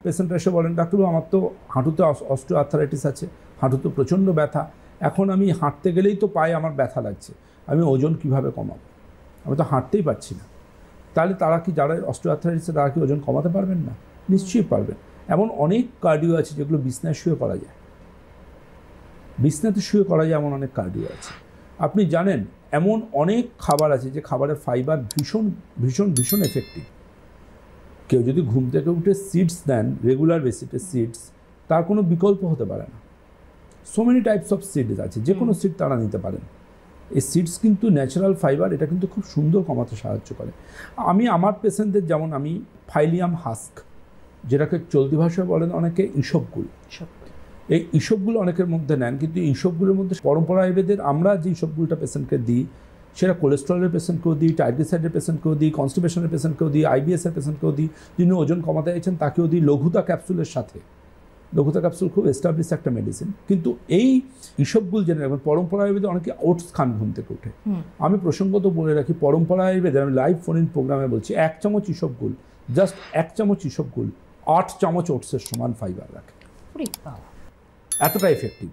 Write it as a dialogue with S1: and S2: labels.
S1: পেশেন্টরা এসে বলেন ডাক্তারবাবু আমার তো হাঁটুতে অস্টিওআর্থ্রাইটিস আছে, হাঁটুতে প্রচণ্ড ব্যথা, এখন আমি হাঁটতে গেলেই তো পায়ে আমার ব্যথা লাগছে, আমি ওজন কিভাবে কমাবো, আমি তো হাঁটতেই পারছি না। তাহলে তারা কি, যারা অস্টিওআর্থ্রাইটিসে তারা কি ওজন কমাতে পারবেন না? নিশ্চয়ই পারবেন। এমন অনেক কার্ডিও আছে যেগুলো বিছনায় শুয়ে করা যায়, বিছনাতে শুয়ে করা যায় এমন অনেক কার্ডিও আছে। আপনি জানেন এমন অনেক খাবার আছে যে খাবারের ফাইবার ভীষণ ভীষণ ভীষণ এফেক্টিভ। কেউ যদি ঘুম থেকে উঠে সিডস দেন, রেগুলার বেসিসে সিডস, তার কোনো বিকল্প হতে পারে না। So many types of seeds আছে, যে কোনো সিড তারা নিতে পারেন। এই সিডস কিন্তু ন্যাচারাল ফাইবার, এটা কিন্তু খুব সুন্দর কমাতে সাহায্য করে। আমি আমার পেশেন্টদের যেমন আমি ফাইলিয়াম হাস্ক, যেটাকে চলতি ভাষায় বলেন অনেকে ইসবগুল, এই ইসবগুলো অনেকের মধ্যে নেন, কিন্তু ইসবগুলোর মধ্যে পরম্পরা আয়ুর্বেদের আমরা যে ইসবগুলটা পেশেন্টকে দিই সেটা কোলেস্ট্রলের পেশেন্টকেও দিই, ট্রাইগ্লিসাইডের পেশেন্টকেও দিই, কনস্টিপেশনের পেশেন্টকেও দিই, আইবিএসের পেশেন্টকেও দিই, যিনি ওজন কমাতে চাইছেন তাকেও দিই লঘুতা ক্যাপসুলের সাথে। লঘুতা ক্যাপসুল খুব এস্টাবলিশ একটা মেডিসিন। কিন্তু এই ইসবগুল জেনে রাখবেন, পরম্পরা আয়ুর্বেদে অনেকে ওটস খান ঘুম থেকে উঠে। আমি প্রসঙ্গত বলে রাখি, পরম্পরা আয়ুর্বেদে আমি লাইভ ফোন ইন প্রোগ্রামে বলছি 1 চামচ ইসবগুল, জাস্ট 1 চামচ ইসবগুল 8 চামচ ওটসের সমান ফাইবার রাখে, এতটা এফেক্টিভ।